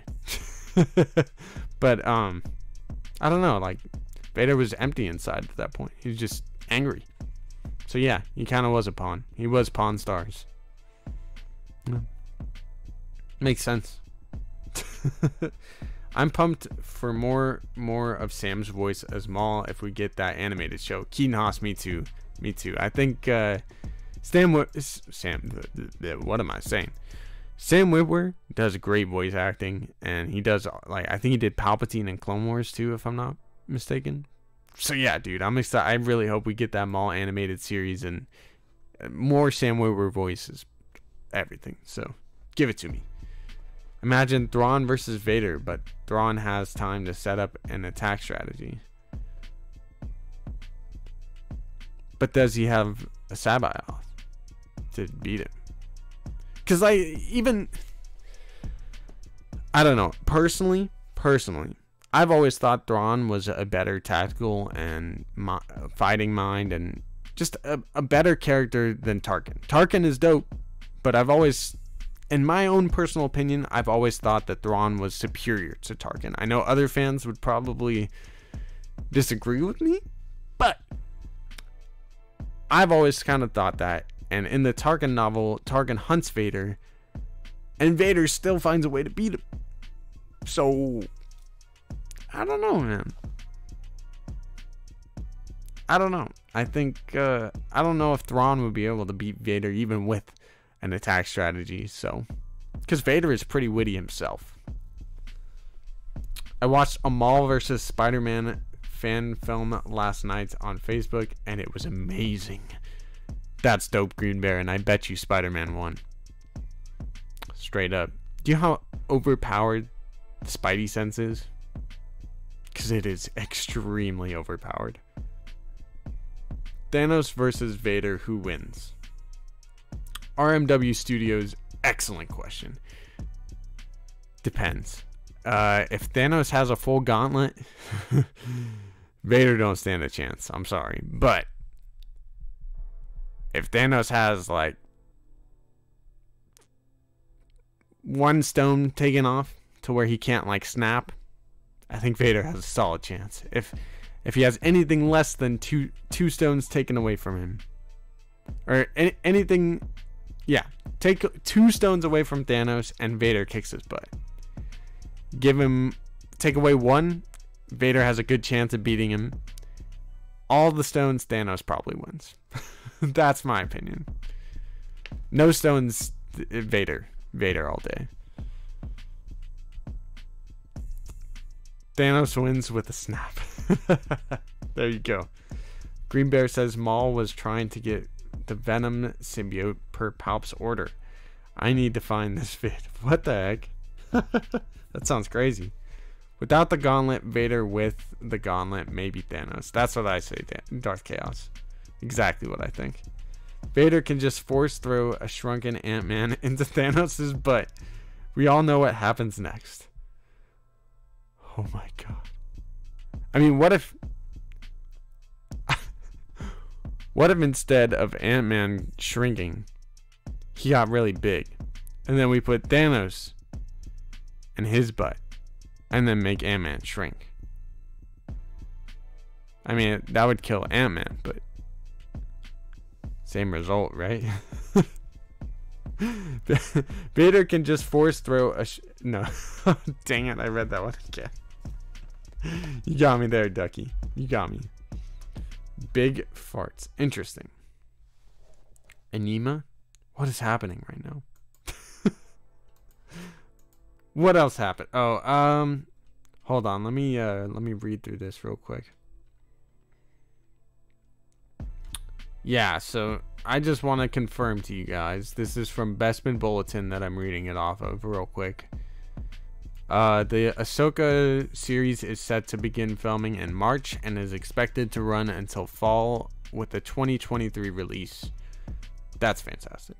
But I don't know, like, Vader was empty inside at that point. He was just angry. So yeah, he kind of was a pawn. He was Pawn Stars. Yeah. Makes sense. I'm pumped for more of Sam's voice as Maul if we get that animated show. Keaton Haas, me too. Me too. I think what am I saying? Sam Witwer does great voice acting, and he does, like, I think he did Palpatine in Clone Wars too, if I'm not mistaken. So yeah, dude, I'm excited. I really hope we get that Maul animated series and more Sam Witwer voices, everything. So give it to me. Imagine Thrawn versus Vader, but Thrawn has time to set up an attack strategy. But does he have a Sabayoth to beat him? Because I don't know. Personally, I've always thought Thrawn was a better tactical and fighting mind and just a better character than Tarkin. Tarkin is dope, but I've always, in my own personal opinion, I've always thought that Thrawn was superior to Tarkin. I know other fans would probably disagree with me, but I've always kind of thought that. And in the Tarkin novel, Tarkin hunts Vader, and Vader still finds a way to beat him. So, I don't know, man. I don't know. I think, I don't know if Thrawn would be able to beat Vader even with an attack strategy, so. Because Vader is pretty witty himself. I watched a Maul versus Spider-Man fan film last night on Facebook, and it was amazing. That's dope, Green Bear, and I bet you Spider-Man won. Straight up. Do you know how overpowered Spidey sense is? Because it is extremely overpowered. Thanos versus Vader, who wins? RMW Studios, excellent question. Depends. If Thanos has a full gauntlet, Vader don't stand a chance. I'm sorry. But if Thanos has like one stone taken off to where he can't like snap, I think Vader has a solid chance. If he has anything less than two stones taken away from him, or anything, yeah, take 2 stones away from Thanos and Vader kicks his butt. Take away 1, Vader has a good chance of beating him. All the stones, Thanos probably wins. That's my opinion. No stones, Vader all day. Thanos wins with a snap. There you go. Green Bear says Maul was trying to get the Venom symbiote per Palp's order. I need to find this vid. What the heck? That sounds crazy. Without the gauntlet, Vader. With the gauntlet, maybe Thanos. That's what I say, Darth Chaos. Exactly what I think. Vader can just force throw a shrunken Ant-Man into Thanos' butt. We all know what happens next. Oh my god. I mean, what if instead of Ant-Man shrinking, he got really big, and then we put Thanos in his butt, and then make Ant-Man shrink? I mean, that would kill Ant-Man, but same result, right? Vader can just force throw a no. Dang it, I read that one again. You got me there, Ducky. You got me. Big farts. Interesting. Anima? What is happening right now? What else happened? Oh, hold on. Let me read through this real quick. Yeah, so I just want to confirm to you guys. This is from Bestman Bulletin that I'm reading it off of real quick. The Ahsoka series is set to begin filming in March and is expected to run until fall with a 2023 release. That's fantastic.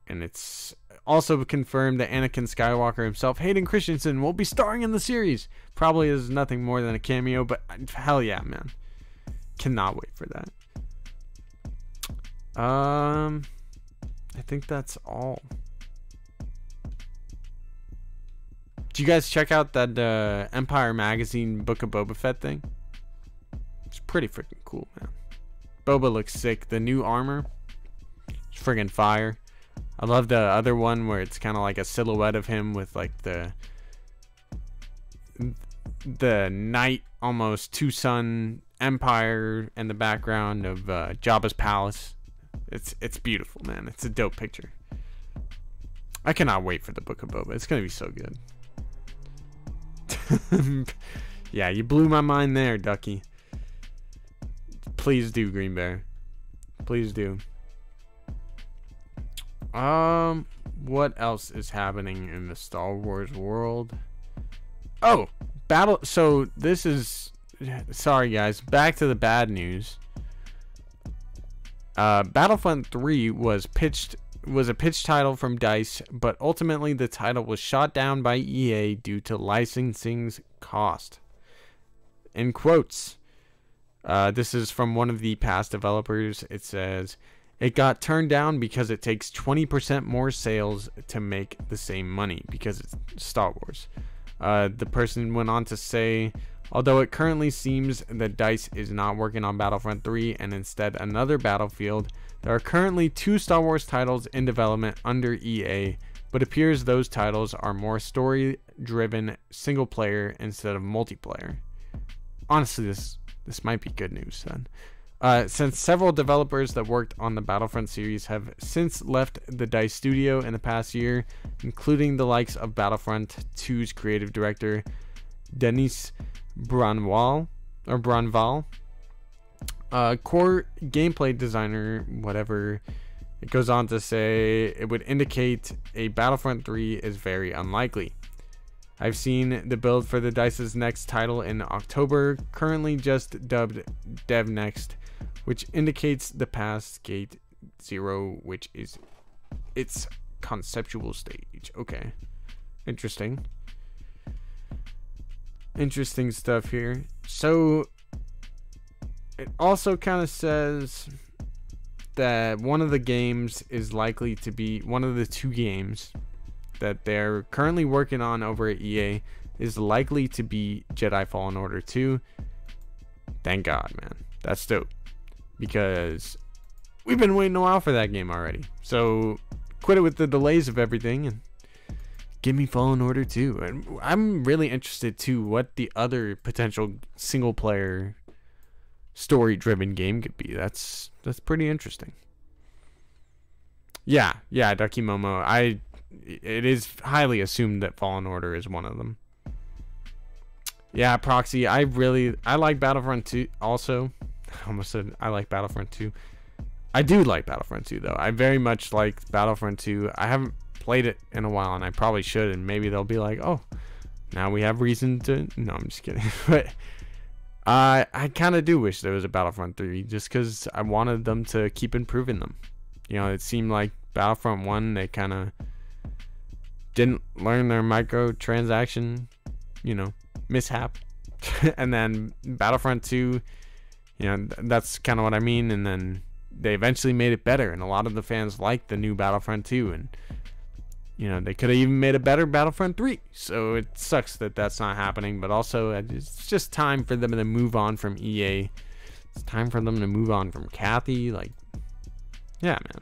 And it's also confirmed that Anakin Skywalker himself, Hayden Christensen, will be starring in the series. Probably is nothing more than a cameo, but hell yeah, man. Cannot wait for that. I think that's all. Did you guys check out that Empire Magazine Book of Boba Fett thing? It's pretty freaking cool, man. Boba looks sick. The new armor, it's friggin' fire. I love the other one where it's kind of like a silhouette of him with like the night, almost two-sun empire in the background of Jabba's palace. It's beautiful, man. It's a dope picture. I cannot wait for the Book of Boba. It's gonna be so good. Yeah, you blew my mind there, Ducky. Please do, Green Bear. Please do. what else is happening in the Star Wars world? Oh, so this is, sorry guys, back to the bad news. Battlefront 3 was a pitch title from DICE, but ultimately the title was shot down by EA due to licensing's cost. In quotes, this is from one of the past developers. It says, it got turned down because it takes 20% more sales to make the same money because it's Star Wars. The person went on to say, although it currently seems that DICE is not working on Battlefront 3 and instead another Battlefield, there are currently 2 Star Wars titles in development under EA, but appears those titles are more story-driven single player instead of multiplayer. Honestly, this might be good news then. Since several developers that worked on the Battlefront series have since left the DICE studio in the past year, including the likes of Battlefront 2's creative director Denis Branval, core gameplay designer, whatever. It goes on to say it would indicate a Battlefront 3 is very unlikely. I've seen the build for the DICE's next title in October, currently just dubbed Dev Next, which indicates the past Gate 0, which is its conceptual stage. Okay, interesting stuff here. So it also kind of says that one of the games is likely to be one of the 2 games that they're currently working on over at EA is likely to be Jedi Fallen Order 2. Thank God, man. That's dope. Because we've been waiting a while for that game already. So quit it with the delays of everything and give me Fallen Order 2. And I'm really interested too what the other potential single player story driven game could be. That's pretty interesting. Yeah, Ducky Momo. It is highly assumed that Fallen Order is one of them. Yeah, Proxy, I like Battlefront 2 also. I almost said I like Battlefront 2. I do like Battlefront 2 though. I very much like Battlefront 2. I haven't played it in a while and I probably should, and maybe they'll be like, oh, now we have reason to. No, I'm just kidding. But I kind of do wish there was a Battlefront 3 just because I wanted them to keep improving them. You know, it seemed like Battlefront 1, they kind of didn't learn their microtransaction, mishap. And then Battlefront 2, that's kind of what I mean. And then they eventually made it better, and a lot of the fans liked the new Battlefront 2, and they could have even made a better Battlefront 3. So it sucks that that's not happening, but also it's just time for them to move on from EA. It's time for them to move on from Kathy. Like, yeah, man,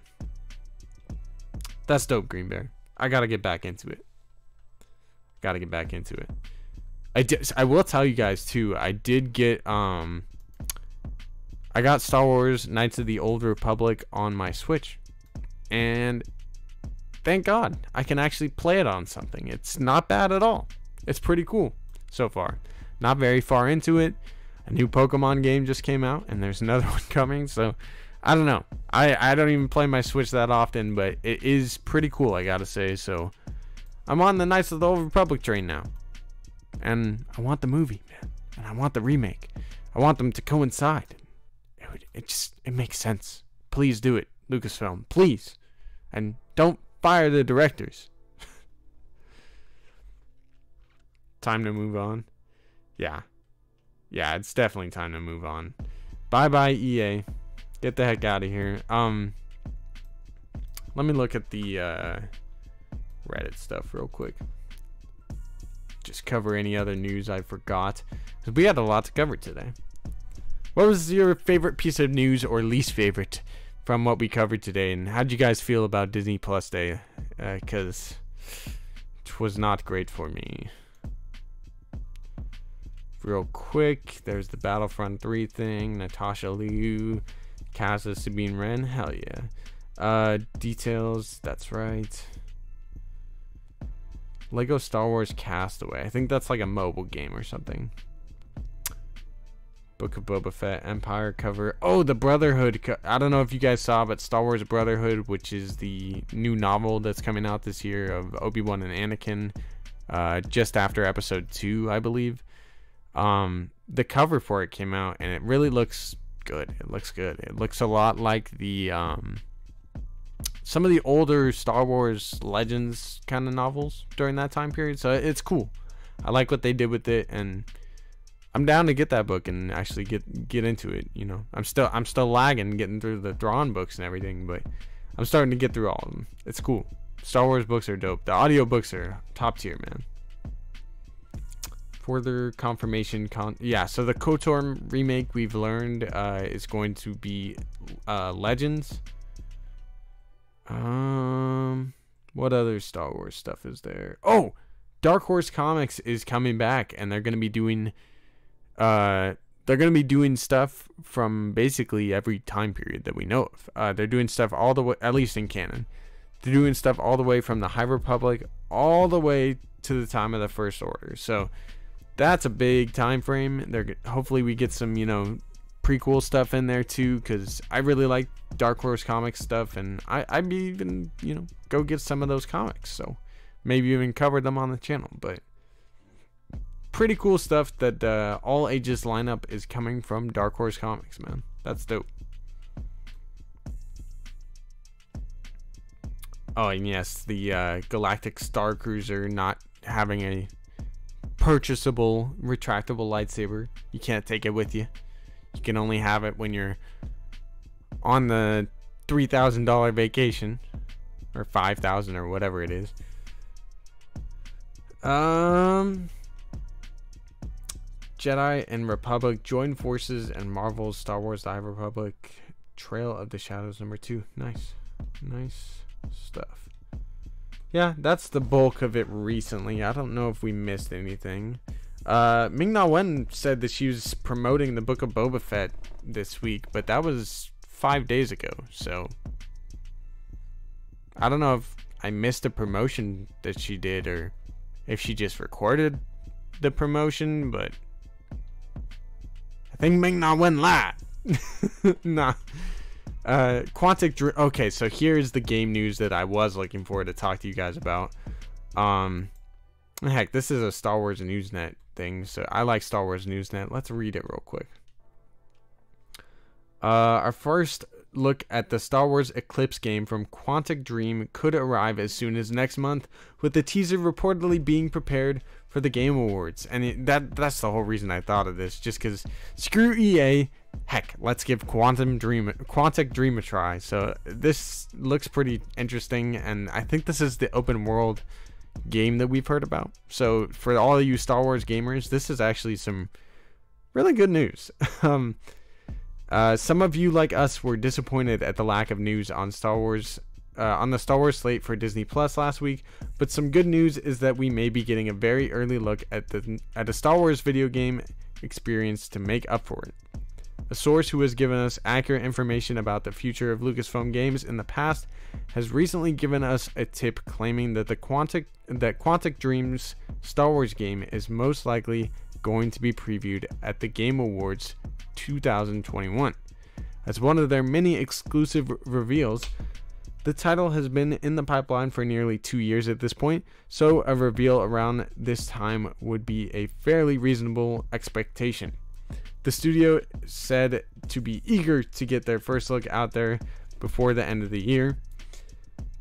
that's dope, Green Bear. I gotta get back into it. I will tell you guys too, I did get I got Star Wars Knights of the Old Republic on my Switch, and thank God I can actually play it on something. It's not bad at all. It's pretty cool so far. Not very far into it. A new Pokemon game just came out, and there's another one coming, so I don't know. I don't even play my Switch that often, but it is pretty cool, I gotta say. So I'm on the Knights of the Old Republic train now, and I want the movie, man, and I want the remake. I want them to coincide. It makes sense. Please do it, Lucasfilm, please, and don't fire the directors. Time to move on. Yeah, it's definitely time to move on. Bye EA. Get the heck out of here. Let me look at the Reddit stuff real quick. Just cover any other news I forgot, because we had a lot to cover today. What was your favorite piece of news or least favorite from what we covered today, and how did you guys feel about Disney Plus Day? Because it was not great for me. Real quick, there's the Battlefront 3 thing. Natasha Liu cast as Sabine Wren. Hell yeah. Details, that's right. Lego Star Wars Castaway. I think that's like a mobile game or something. Book of Boba Fett Empire cover. Oh, the Brotherhood. I don't know if you guys saw, but Star Wars Brotherhood, which is the new novel that's coming out this year of Obi-Wan and Anakin, just after episode 2, I believe. The cover for it came out, and it really looks good. It looks good. It looks a lot like the some of the older Star Wars Legends kind of novels during that time period. So it's cool. I like what they did with it, and I'm down to get that book and actually get into it. You know, I'm still lagging getting through the Thrawn books and everything, but I'm starting to get through all of them. It's cool. Star Wars books are dope. The audio books are top tier, man. Further confirmation. Yeah, so the KOTOR remake we've learned is going to be Legends. What other Star Wars stuff is there? Oh, Dark Horse Comics is coming back, and they're going to be doing stuff from basically every time period that we know of. They're doing stuff all the way, at least in canon. They're doing stuff all the way from the High Republic all the way to the time of the First Order. So that's a big time frame. Hopefully we get some, you know, prequel stuff in there too, because I really like Dark Horse Comics stuff, and I'd be even, you know, go get some of those comics. So maybe even cover them on the channel. But pretty cool stuff that all ages lineup is coming from Dark Horse Comics, man. That's dope. Oh, and yes, the Galactic Star Cruiser not having a purchasable retractable lightsaber. You can't take it with you. You can only have it when you're on the $3,000 vacation, or $5,000 or whatever it is. Jedi and Republic join forces and Marvel's Star Wars The High Republic Trail of the Shadows #2. Nice stuff. Yeah, that's the bulk of it recently. I don't know if we missed anything. Ming-Na Wen said that she was promoting the Book of Boba Fett this week, but that was 5 days ago, so I don't know if I missed a promotion that she did or if she just recorded the promotion, but I think Ming-Na Wen lied. Nah. Quantic Dream. Okay, so here's the game news that I was looking for to talk to you guys about. Heck, this is a Star Wars Newsnet thing, so I like Star Wars Newsnet. Let's read it real quick. Our first look at the Star Wars Eclipse game from Quantic Dream could arrive as soon as next month, with the teaser reportedly being prepared for the Game Awards. And that's the whole reason I thought of this, just because screw EA. Heck, let's give Quantic Dream a try. So this looks pretty interesting, and I think this is the open world game that we've heard about. So for all of you Star Wars gamers, this is actually some really good news. Some of you, like us, were disappointed at the lack of news on Star Wars on the Star Wars slate for Disney Plus last week, but some good news is that we may be getting a very early look at a Star Wars video game experience to make up for it. A source who has given us accurate information about the future of Lucasfilm games in the past has recently given us a tip claiming that Quantic Dream's Star Wars game is most likely going to be previewed at the Game Awards 2021. As one of their many exclusive reveals, the title has been in the pipeline for nearly 2 years at this point, so a reveal around this time would be a fairly reasonable expectation. The studio said to be eager to get their first look out there before the end of the year.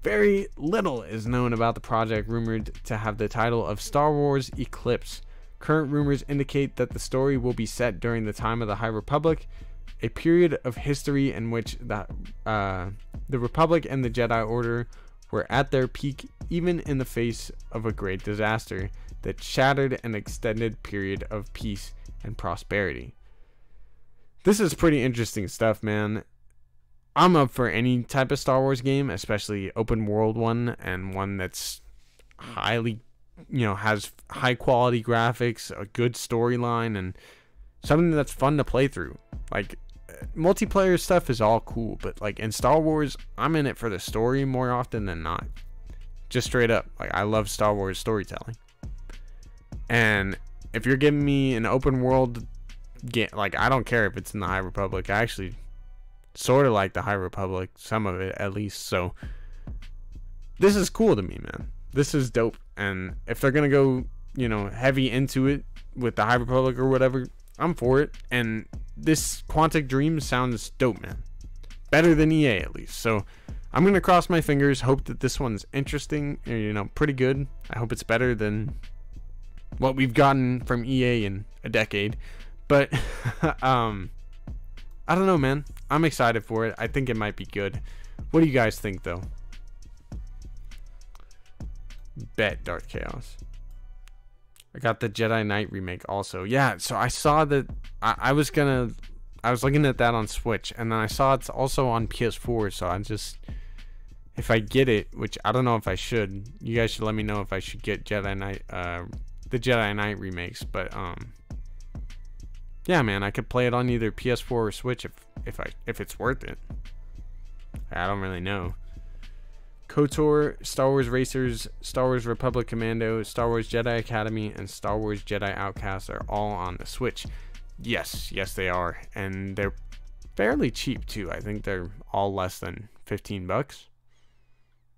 Very little is known about the project, rumored to have the title of Star Wars Eclipse. Current rumors indicate that the story will be set during the time of the High Republic, a period of history in which the Republic and the Jedi Order were at their peak, even in the face of a great disaster that shattered an extended period of peace and prosperity. This is pretty interesting stuff, man. I'm up for any type of Star Wars game, especially open world one, and one that's highly, has high quality graphics, a good storyline, and something that's fun to play through. Like, multiplayer stuff is all cool, but like in Star Wars, I'm in it for the story more often than not. Just straight up, like, I love Star Wars storytelling. And if you're giving me an open world like, I don't care if it's in the High Republic. I actually sort of like the High Republic, some of it at least. So this is cool to me, man. This is dope. And if they're gonna go, you know, heavy into it with the High Republic or whatever, I'm for it. And this Quantic Dream sounds dope, man. Better than EA, at least. So I'm gonna cross my fingers, hope that this one's interesting, or, you know, pretty good. I hope it's better than what we've gotten from EA in a decade. But I don't know, man. I'm excited for it. I think it might be good. What do you guys think, though? Bet Dark Chaos. I got the Jedi Knight remake also. Yeah, so I saw that. I was looking at that on Switch, and then I saw it's also on PS4. So I just, if I get it, which I don't know if I should, you guys should let me know if I should get Jedi Knight, the Jedi Knight remakes. But yeah, man, I could play it on either PS4 or Switch if it's worth it. I don't really know. KOTOR, Star Wars Racers, Star Wars Republic Commando, Star Wars Jedi Academy, and Star Wars Jedi Outcast are all on the Switch. Yes, they are, and they're fairly cheap too. I think they're all less than $15.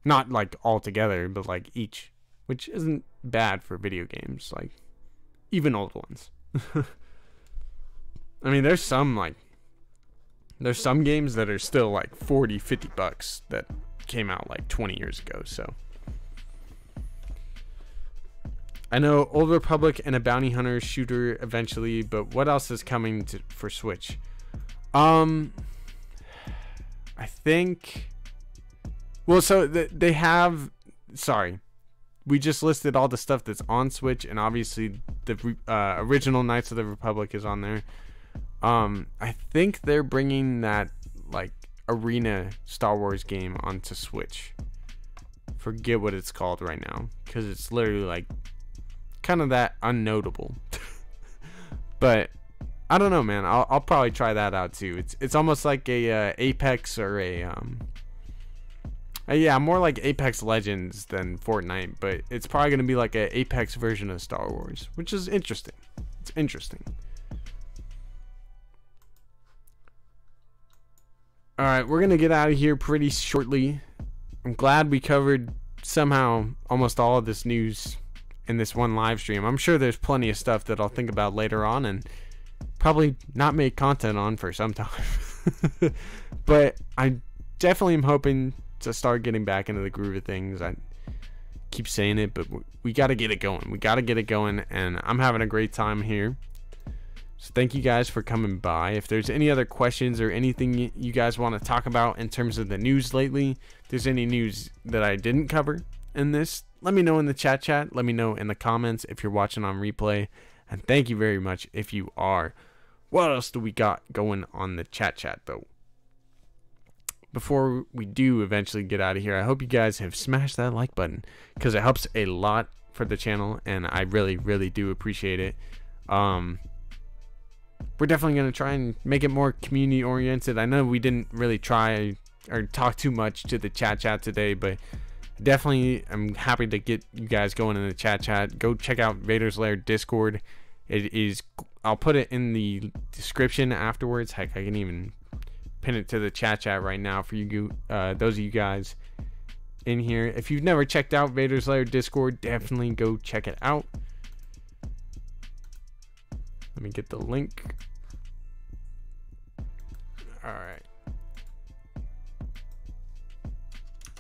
Not like all together, but like each, which isn't bad for video games, like even old ones. I mean, there's some games that are still like $40-$50 that came out like 20 years ago. So I know Old Republic and a bounty hunter shooter eventually, but what else is coming for Switch? I think, well, so they have, sorry, we just listed all the stuff that's on Switch, and obviously the original Knights of the Republic is on there. I think they're bringing that like arena Star Wars game onto Switch. Forget what it's called right now, because it's literally like kind of that unnotable. But I don't know, man. I'll probably try that out too. It's almost like a Apex or a yeah, more like Apex Legends than Fortnite, but it's probably gonna be like a Apex version of Star Wars, which is interesting. It's interesting. All right, we're gonna get out of here pretty shortly. I'm glad we covered somehow almost all of this news in this one live stream. I'm sure there's plenty of stuff that I'll think about later on and probably not make content on for some time. But I definitely am hoping to start getting back into the groove of things. I keep saying it, but we got to get it going. We got to get it going, and I'm having a great time here. So thank you guys for coming by. If there's any other questions or anything you guys want to talk about in terms of the news lately, if there's any news that I didn't cover in this, let me know in the chat. Let me know in the comments if you're watching on replay. And thank you very much if you are. What else do we got going on the chat though? Before we do eventually get out of here, I hope you guys have smashed that like button, because it helps a lot for the channel, and I really, really do appreciate it. We're definitely going to try and make it more community oriented. I know we didn't really try or talk too much to the chat today, but definitely I'm happy to get you guys going in the chat. Go check out Vader's Lair Discord. It is, I'll put it in the description afterwards. Heck, I can even pin it to the chat right now for you, those of you guys in here. If you've never checked out Vader's Lair Discord, definitely go check it out. Let me get the link. All right.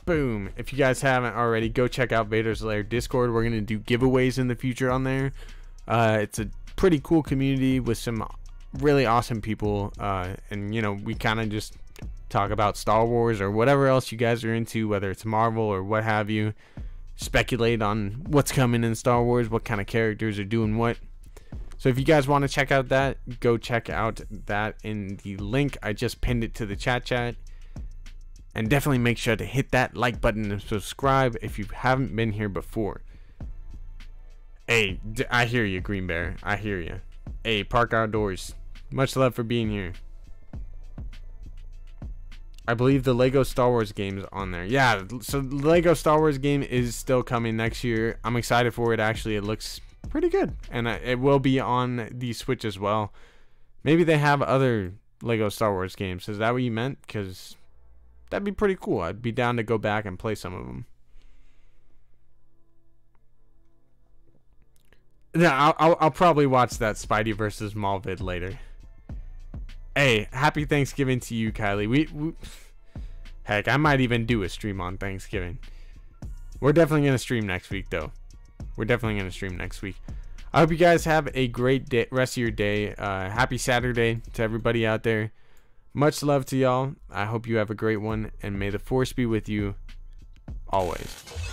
Boom. If you guys haven't already, go check out Vader's Lair Discord. We're going to do giveaways in the future on there. It's a pretty cool community with some really awesome people. And, you know, we kind of just talk about Star Wars or whatever else you guys are into, whether it's Marvel or what have you. Speculate on what's coming in Star Wars, what kind of characters are doing what. So if you guys want to check out that, go check out that in the link. I just pinned it to the chat. And definitely make sure to hit that like button and subscribe if you haven't been here before. Hey, I hear you, Green Bear. I hear you. Hey, Park Outdoors. Much love for being here. I believe the Lego Star Wars game is on there. Yeah, so the Lego Star Wars game is still coming next year. I'm excited for it. Actually, it looks pretty good, and it will be on the Switch as well. Maybe they have other Lego Star Wars games. Is that what you meant? Because that'd be pretty cool. I'd be down to go back and play some of them. Yeah, I'll probably watch that Spidey versus Maul vid later. Hey, happy Thanksgiving to you, Kylie. We heck, I might even do a stream on Thanksgiving. We're definitely gonna stream next week, though. We're definitely gonna stream next week. I hope you guys have a great day, rest of your day. Happy Saturday to everybody out there. Much love to y'all. I hope you have a great one, and may the Force be with you always.